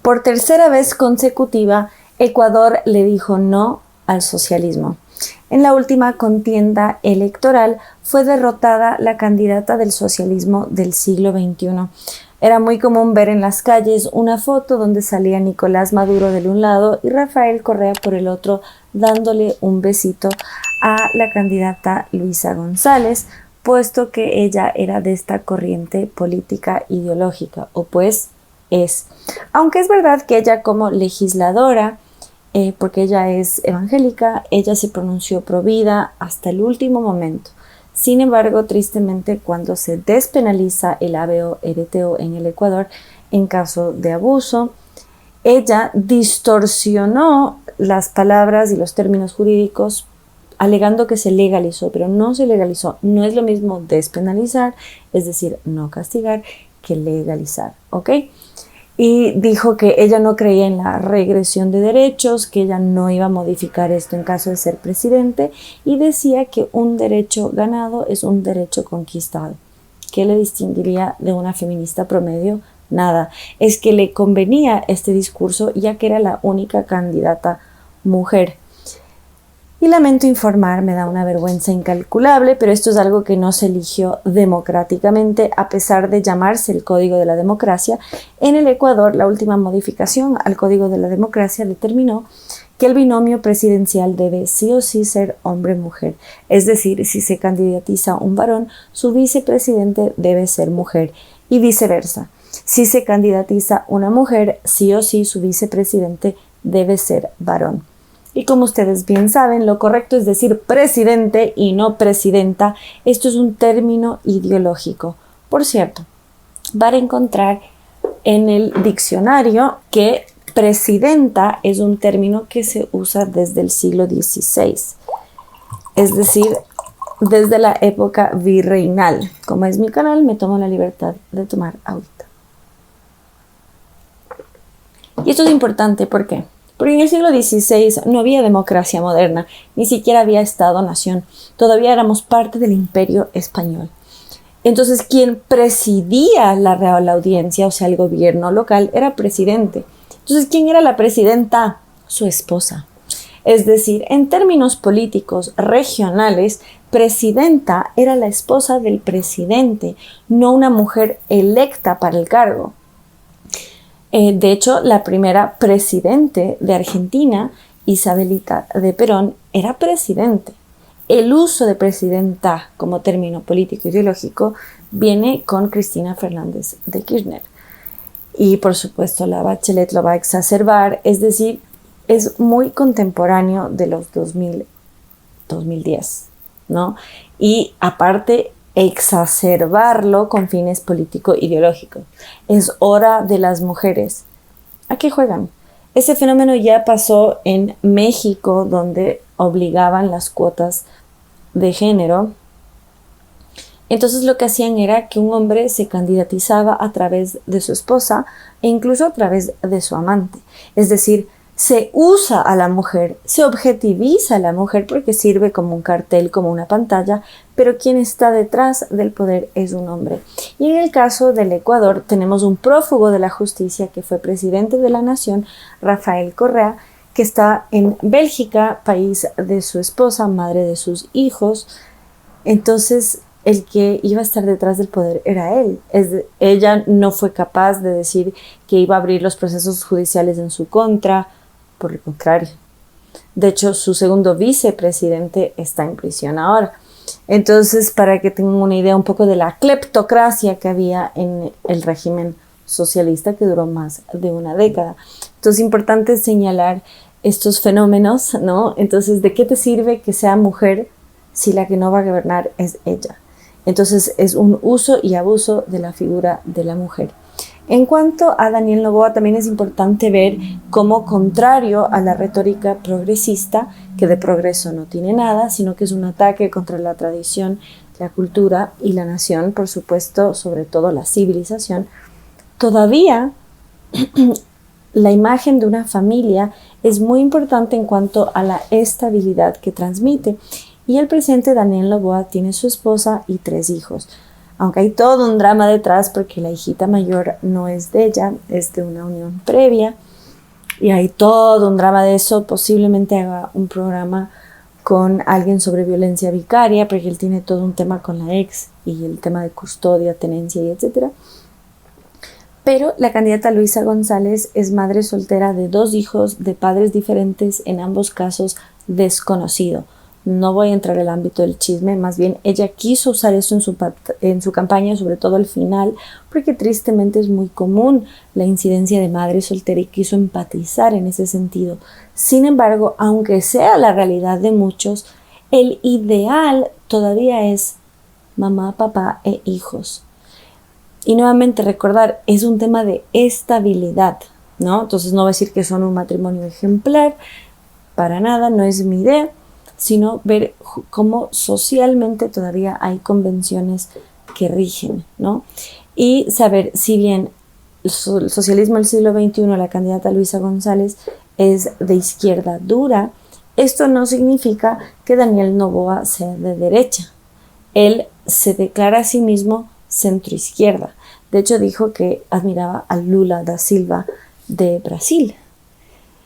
Por tercera vez consecutiva, Ecuador le dijo no al socialismo. En la última contienda electoral fue derrotada la candidata del socialismo del siglo XXI. Era muy común ver en las calles una foto donde salía Nicolás Maduro de un lado y Rafael Correa por el otro, dándole un besito a la candidata Luisa González, puesto que ella era de esta corriente política ideológica, o pues es. Aunque es verdad que ella como legisladora, porque ella es evangélica, ella se pronunció pro vida hasta el último momento. Sin embargo, tristemente, cuando se despenaliza el ABO-RTO en el Ecuador en caso de abuso, ella distorsionó las palabras y los términos jurídicos alegando que se legalizó, pero no se legalizó. No es lo mismo despenalizar, es decir, no castigar, que legalizar, ¿ok? Y dijo que ella no creía en la regresión de derechos, que ella no iba a modificar esto en caso de ser presidente, y decía que un derecho ganado es un derecho conquistado. ¿Qué le distinguiría de una feminista promedio? Nada. Es que le convenía este discurso ya que era la única candidata mujer. Y lamento informar, me da una vergüenza incalculable, pero esto es algo que no se eligió democráticamente, a pesar de llamarse el Código de la Democracia. En el Ecuador, la última modificación al Código de la Democracia determinó que el binomio presidencial debe sí o sí ser hombre-mujer. Es decir, si se candidatiza un varón, su vicepresidente debe ser mujer, y viceversa. Si se candidatiza una mujer, sí o sí su vicepresidente debe ser varón. Y como ustedes bien saben, lo correcto es decir presidente y no presidenta. Esto es un término ideológico. Por cierto, van a encontrar en el diccionario que presidenta es un término que se usa desde el siglo XVI. Es decir, desde la época virreinal. Como es mi canal, me tomo la libertad de tomar ahorita. Y esto es importante, ¿por qué? Porque en el siglo XVI no había democracia moderna, ni siquiera había Estado-nación. Todavía éramos parte del Imperio Español. Entonces, quien presidía la Real Audiencia, o sea, el gobierno local, era presidente. Entonces, ¿quién era la presidenta? Su esposa. Es decir, en términos políticos regionales, presidenta era la esposa del presidente, no una mujer electa para el cargo. De hecho, la primera presidente de Argentina, Isabelita de Perón, era presidente. El uso de presidenta como término político ideológico viene con Cristina Fernández de Kirchner. Y por supuesto la Bachelet lo va a exacerbar, es decir, es muy contemporáneo de los 2010, ¿no? Y aparte, exacerbarlo con fines político-ideológicos. Es hora de las mujeres. ¿A qué juegan? Ese fenómeno ya pasó en México, donde obligaban las cuotas de género. Entonces lo que hacían era que un hombre se candidatizaba a través de su esposa e incluso a través de su amante. Es decir, se usa a la mujer, se objetiviza a la mujer porque sirve como un cartel, como una pantalla, pero quien está detrás del poder es un hombre. Y en el caso del Ecuador tenemos un prófugo de la justicia que fue presidente de la nación, Rafael Correa, que está en Bélgica, país de su esposa, madre de sus hijos. Entonces el que iba a estar detrás del poder era él. Ella no fue capaz de decir que iba a abrir los procesos judiciales en su contra. Por el contrario. De hecho, su segundo vicepresidente está en prisión ahora. Entonces, para que tengan una idea un poco de la cleptocracia que había en el régimen socialista que duró más de una década. Entonces, es importante señalar estos fenómenos, ¿no? Entonces, ¿de qué te sirve que sea mujer si la que no va a gobernar es ella? Entonces, es un uso y abuso de la figura de la mujer. En cuanto a Daniel Noboa, también es importante ver cómo, contrario a la retórica progresista, que de progreso no tiene nada, sino que es un ataque contra la tradición, la cultura y la nación, por supuesto, sobre todo la civilización, todavía la imagen de una familia es muy importante en cuanto a la estabilidad que transmite. Y el presidente Daniel Noboa tiene su esposa y 3 hijos. aunque hay todo un drama detrás porque la hijita mayor no es de ella, es de una unión previa, y hay todo un drama de eso. Posiblemente haga un programa con alguien sobre violencia vicaria, porque él tiene todo un tema con la ex y el tema de custodia, tenencia y etcétera. Pero la candidata Luisa González es madre soltera de 2 hijos de padres diferentes, en ambos casos desconocido. No voy a entrar al ámbito del chisme, más bien ella quiso usar eso en su campaña, sobre todo al final, porque tristemente es muy común la incidencia de madre soltera y quiso empatizar en ese sentido. Sin embargo, aunque sea la realidad de muchos, el ideal todavía es mamá, papá e hijos. Y nuevamente recordar, es un tema de estabilidad, ¿no? Entonces no voy a decir que son un matrimonio ejemplar, para nada, no es mi idea, sino ver cómo socialmente todavía hay convenciones que rigen, ¿no? Y saber, si bien el socialismo del siglo XXI, la candidata Luisa González, es de izquierda dura, esto no significa que Daniel Noboa sea de derecha. Él se declara a sí mismo centroizquierda. De hecho, dijo que admiraba a Lula da Silva de Brasil.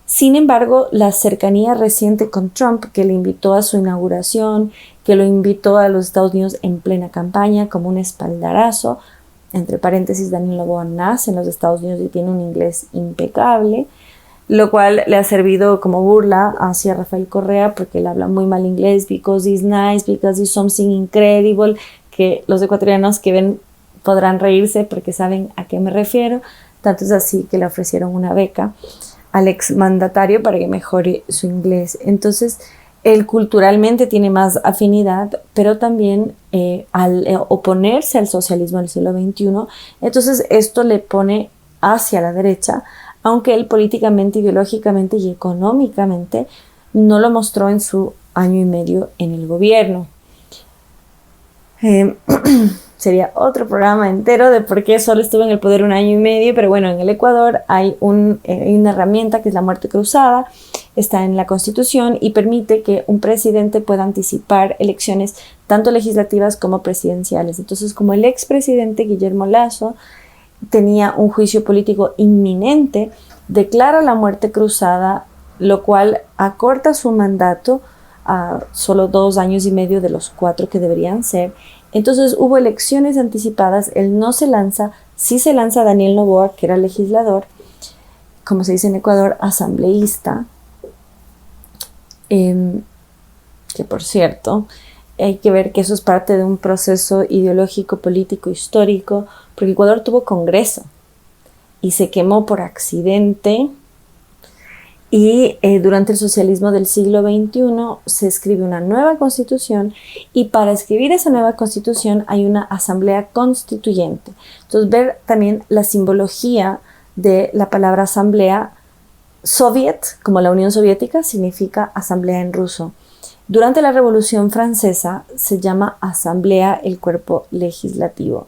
Sin embargo, la cercanía reciente con Trump, que le invitó a su inauguración, que lo invitó a los Estados Unidos en plena campaña como un espaldarazo, entre paréntesis, Daniel Noboa nace en los Estados Unidos y tiene un inglés impecable, lo cual le ha servido como burla hacia Rafael Correa, porque él habla muy mal inglés, because he's nice, because he's something incredible, que los ecuatorianos que ven podrán reírse porque saben a qué me refiero. Tanto es así que le ofrecieron una beca al exmandatario para que mejore su inglés. Entonces, él culturalmente tiene más afinidad, pero también al oponerse al socialismo del siglo XXI, entonces esto le pone hacia la derecha, aunque él políticamente, ideológicamente y económicamente no lo mostró en su año y medio en el gobierno. Sería otro programa entero de por qué solo estuvo en el poder un año y medio, pero bueno, en el Ecuador hay una herramienta que es la muerte cruzada, está en la Constitución y permite que un presidente pueda anticipar elecciones tanto legislativas como presidenciales. Entonces, como el expresidente Guillermo Lasso tenía un juicio político inminente, declara la muerte cruzada, lo cual acorta su mandato a solo 2 años y medio de los 4 que deberían ser. Entonces hubo elecciones anticipadas, él no se lanza, sí se lanza Daniel Noboa, que era legislador, como se dice en Ecuador, asambleísta, que por cierto, hay que ver que eso es parte de un proceso ideológico, político, histórico, porque Ecuador tuvo Congreso y se quemó por accidente. Y durante el socialismo del siglo XXI se escribe una nueva constitución y para escribir esa nueva constitución hay una asamblea constituyente. Entonces ver también la simbología de la palabra asamblea. Soviet, como la Unión Soviética, significa asamblea en ruso. Durante la Revolución Francesa se llama asamblea el cuerpo legislativo.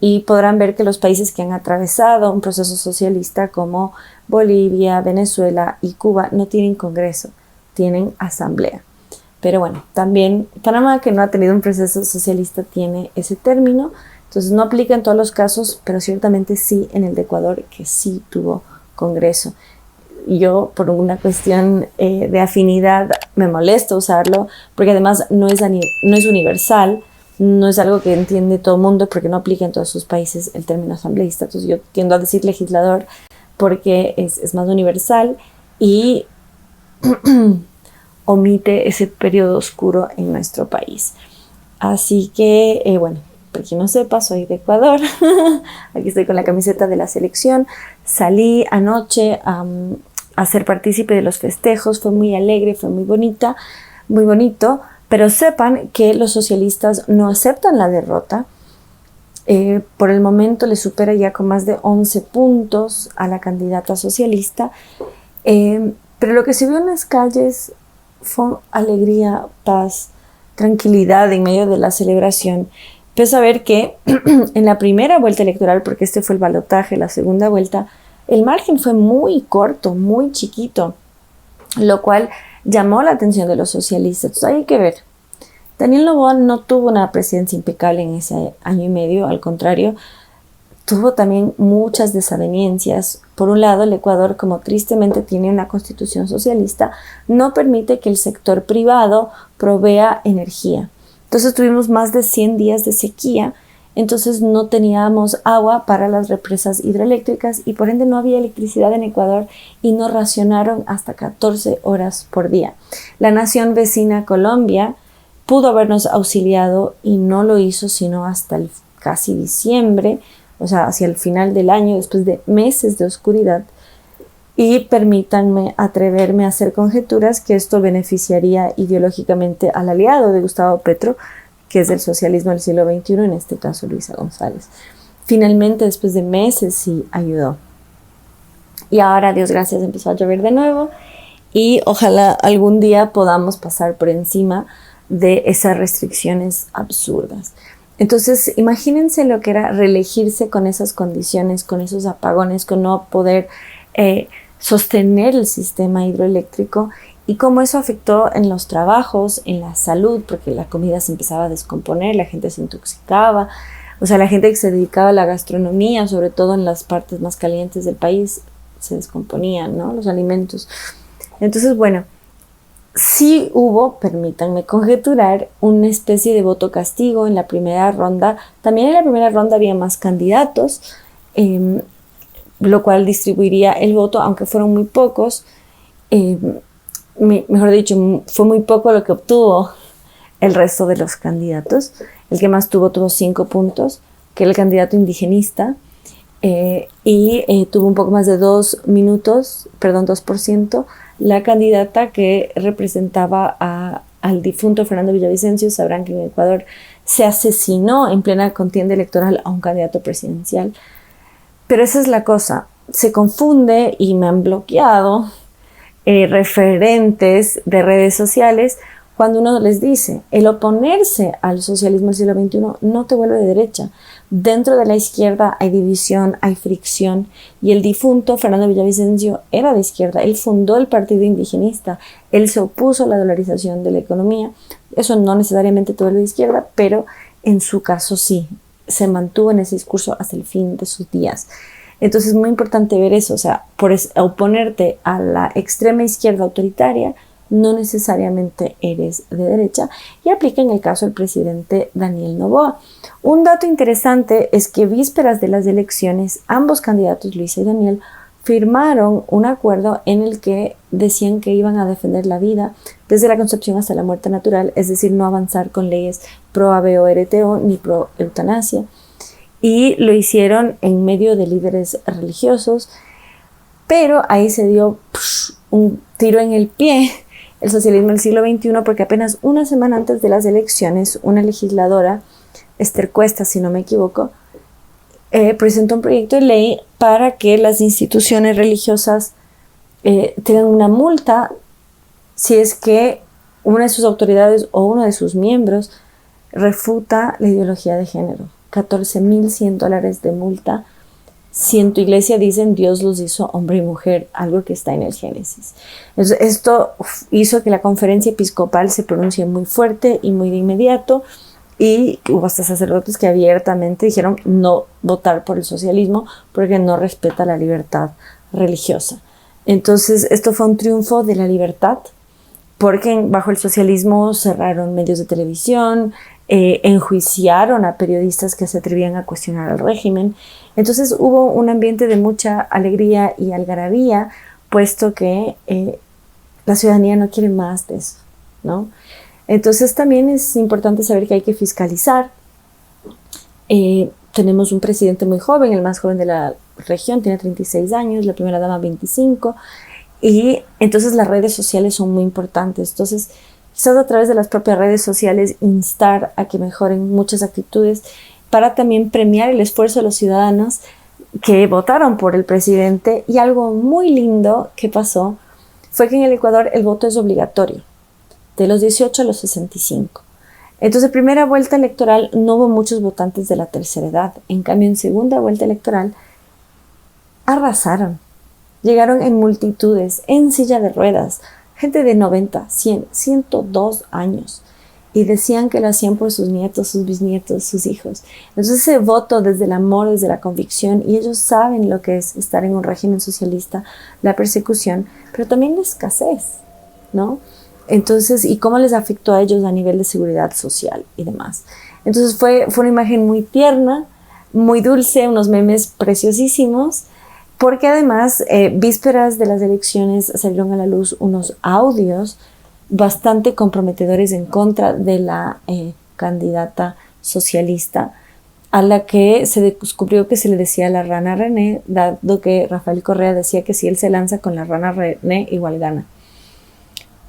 Y podrán ver que los países que han atravesado un proceso socialista como Bolivia, Venezuela y Cuba no tienen congreso, tienen asamblea. Pero bueno, también Panamá, que no ha tenido un proceso socialista, tiene ese término. Entonces no aplica en todos los casos, pero ciertamente sí en el de Ecuador, que sí tuvo congreso. Yo, por una cuestión de afinidad, me molesta usarlo, porque además no es universal. No es algo que entiende todo el mundo porque no aplica en todos sus países el término asambleísta. Entonces yo tiendo a decir legislador porque es más universal y omite ese periodo oscuro en nuestro país. Así que, bueno, para quien no sepa, soy de Ecuador. Aquí estoy con la camiseta de la selección. Salí anoche a ser partícipe de los festejos. Fue muy alegre, fue muy bonito. Pero sepan que los socialistas no aceptan la derrota. Por el momento le supera ya con más de 11 puntos a la candidata socialista. Pero lo que se vio en las calles fue alegría, paz, tranquilidad en medio de la celebración. Pese a ver que en la primera vuelta electoral, porque este fue el balotaje, la segunda vuelta, el margen fue muy corto, muy chiquito, lo cual llamó la atención de los socialistas. Entonces hay que ver. Daniel Noboa no tuvo una presidencia impecable en ese año y medio, al contrario, tuvo también muchas desavenencias. Por un lado, el Ecuador, como tristemente tiene una constitución socialista, no permite que el sector privado provea energía. Entonces tuvimos más de 100 días de sequía, entonces no teníamos agua para las represas hidroeléctricas y por ende no había electricidad en Ecuador y nos racionaron hasta 14 horas por día. La nación vecina Colombia pudo habernos auxiliado y no lo hizo sino hasta el casi diciembre, o sea, hacia el final del año, después de meses de oscuridad. Y permítanme atreverme a hacer conjeturas que esto beneficiaría ideológicamente al aliado de Gustavo Petro, que es del socialismo del siglo XXI, en este caso Luisa González. Finalmente, después de meses, sí ayudó. Y ahora, Dios gracias, empezó a llover de nuevo y ojalá algún día podamos pasar por encima de esas restricciones absurdas. Entonces, imagínense lo que era reelegirse con esas condiciones, con esos apagones, con no poder sostener el sistema hidroeléctrico y cómo eso afectó en los trabajos, en la salud, porque la comida se empezaba a descomponer, la gente se intoxicaba, o sea, la gente que se dedicaba a la gastronomía, sobre todo en las partes más calientes del país, se descomponían, ¿no? Los alimentos. Entonces, bueno, sí hubo, permítanme conjeturar, una especie de voto castigo en la primera ronda. También en la primera ronda había más candidatos, lo cual distribuiría el voto, aunque fueron muy pocos. Mejor dicho, fue muy poco lo que obtuvo el resto de los candidatos. El que más tuvo 5 puntos, que era el candidato indigenista, y tuvo un poco más de 2%, la candidata que representaba al difunto Fernando Villavicencio. Sabrán que en Ecuador se asesinó en plena contienda electoral a un candidato presidencial. Pero esa es la cosa, se confunde y me han bloqueado referentes de redes sociales cuando uno les dice, el oponerse al socialismo del siglo XXI no te vuelve de derecha. Dentro de la izquierda hay división, hay fricción, y el difunto Fernando Villavicencio era de izquierda. Él fundó el partido indigenista, él se opuso a la dolarización de la economía. Eso no necesariamente te vuelve de izquierda, pero en su caso sí, se mantuvo en ese discurso hasta el fin de sus días. Entonces es muy importante ver eso, o sea, por oponerte a la extrema izquierda autoritaria, no necesariamente eres de derecha, y aplica en el caso del presidente Daniel Noboa. Un dato interesante es que vísperas de las elecciones, ambos candidatos, Luisa y Daniel, firmaron un acuerdo en el que decían que iban a defender la vida desde la concepción hasta la muerte natural, es decir, no avanzar con leyes pro ABO-RTO ni pro eutanasia, y lo hicieron en medio de líderes religiosos, pero ahí se dio un tiro en el pie el socialismo del siglo XXI, porque apenas una semana antes de las elecciones, una legisladora, Esther Cuesta, si no me equivoco, presentó un proyecto de ley para que las instituciones religiosas tengan una multa si es que una de sus autoridades o uno de sus miembros refuta la ideología de género. $14,100 de multa. Si en tu iglesia dicen Dios los hizo hombre y mujer, algo que está en el Génesis. Entonces, esto hizo que la conferencia episcopal se pronuncie muy fuerte y muy de inmediato, y hubo hasta sacerdotes que abiertamente dijeron no votar por el socialismo porque no respeta la libertad religiosa. Entonces, esto fue un triunfo de la libertad, porque bajo el socialismo cerraron medios de televisión, enjuiciaron a periodistas que se atrevían a cuestionar al régimen. Entonces hubo un ambiente de mucha alegría y algarabía, puesto que la ciudadanía no quiere más de eso, ¿no? Entonces también es importante saber que hay que fiscalizar. Tenemos un presidente muy joven, el más joven de la región, tiene 36 años, la primera dama 25, y entonces las redes sociales son muy importantes. Entonces, quizás a través de las propias redes sociales instar a que mejoren muchas actitudes para también premiar el esfuerzo de los ciudadanos que votaron por el presidente. Y algo muy lindo que pasó fue que en el Ecuador el voto es obligatorio, de los 18 a los 65. Entonces, en primera vuelta electoral no hubo muchos votantes de la tercera edad. En cambio, en segunda vuelta electoral arrasaron. Llegaron en multitudes, en silla de ruedas, gente de 90, 100, 102 años. y decían que lo hacían por sus nietos, sus bisnietos, sus hijos. Entonces ese voto desde el amor, desde la convicción, y ellos saben lo que es estar en un régimen socialista, la persecución, pero también la escasez, ¿no? Entonces, y cómo les afectó a ellos a nivel de seguridad social y demás. Entonces fue una imagen muy tierna, muy dulce, unos memes preciosísimos, porque además, vísperas de las elecciones salieron a la luz unos audios bastante comprometedores en contra de la candidata socialista, a la que se descubrió que se le decía la rana René, dado que Rafael Correa decía que si él se lanza con la rana René, igual gana.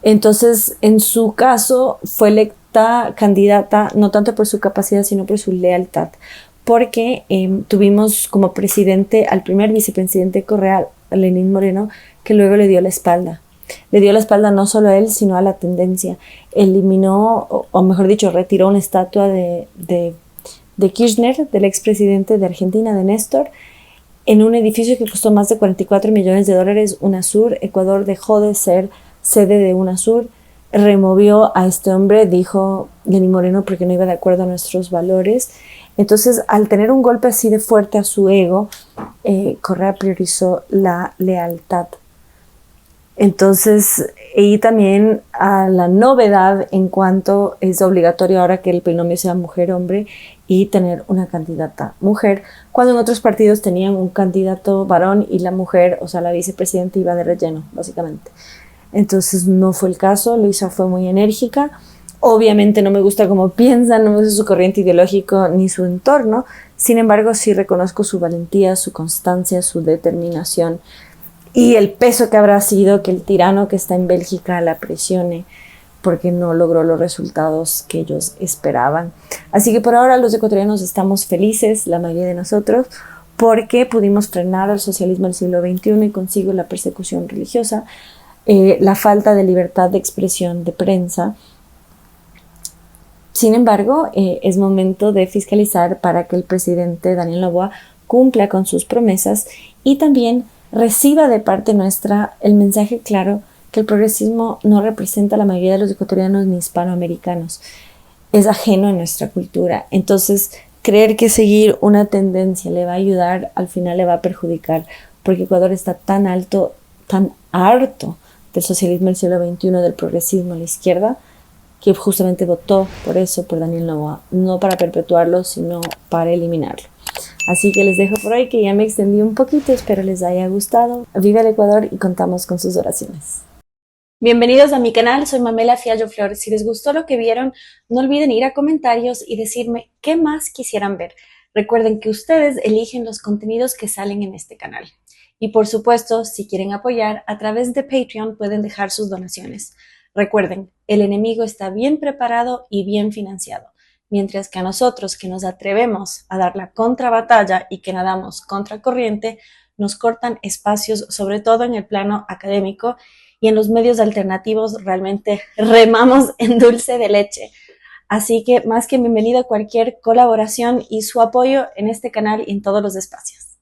Entonces, en su caso, fue electa candidata no tanto por su capacidad, sino por su lealtad, porque tuvimos como presidente al primer vicepresidente Correa, Lenín Moreno, que luego le dio la espalda. Le dio la espalda no solo a él, sino a la tendencia. Eliminó, o mejor dicho, retiró una estatua de Kirchner, del expresidente de Argentina, de Néstor, en un edificio que costó más de 44 millones de dólares, UNASUR. Ecuador dejó de ser sede de UNASUR, removió a este hombre, dijo Lenín Moreno, porque no iba de acuerdo a nuestros valores. Entonces, al tener un golpe así de fuerte a su ego, Correa priorizó la lealtad. Entonces, y también a la novedad en cuanto es obligatorio ahora que el binomio sea mujer-hombre y tener una candidata mujer, cuando en otros partidos tenían un candidato varón y la mujer, o sea, la vicepresidenta iba de relleno, básicamente. Entonces no fue el caso, Luisa fue muy enérgica. Obviamente no me gusta cómo piensa, no me gusta su corriente ideológico ni su entorno, sin embargo sí reconozco su valentía, su constancia, su determinación y el peso que habrá sido que el tirano que está en Bélgica la presione porque no logró los resultados que ellos esperaban. Así que por ahora los ecuatorianos estamos felices, la mayoría de nosotros, porque pudimos frenar al socialismo del siglo XXI y consigo la persecución religiosa, la falta de libertad de expresión de prensa. Sin embargo, es momento de fiscalizar para que el presidente Daniel Noboa cumpla con sus promesas y también reciba de parte nuestra el mensaje claro que el progresismo no representa a la mayoría de los ecuatorianos ni hispanoamericanos. Es ajeno a nuestra cultura. Entonces, creer que seguir una tendencia le va a ayudar, al final le va a perjudicar, porque Ecuador está tan alto, tan harto del socialismo del siglo XXI, del progresismo a la izquierda, que justamente votó por eso, por Daniel Noboa, no para perpetuarlo, sino para eliminarlo. Así que les dejo por hoy, que ya me extendí un poquito, espero les haya gustado. Viva el Ecuador y contamos con sus oraciones. Bienvenidos a mi canal, soy Mamela Fiallo Flores. Si les gustó lo que vieron, no olviden ir a comentarios y decirme qué más quisieran ver. Recuerden que ustedes eligen los contenidos que salen en este canal. Y por supuesto, si quieren apoyar, a través de Patreon pueden dejar sus donaciones. Recuerden, el enemigo está bien preparado y bien financiado, mientras que a nosotros que nos atrevemos a dar la contrabatalla y que nadamos contra corriente, nos cortan espacios, sobre todo en el plano académico, y en los medios alternativos realmente remamos en dulce de leche. Así que más que bienvenido a cualquier colaboración y su apoyo en este canal y en todos los espacios.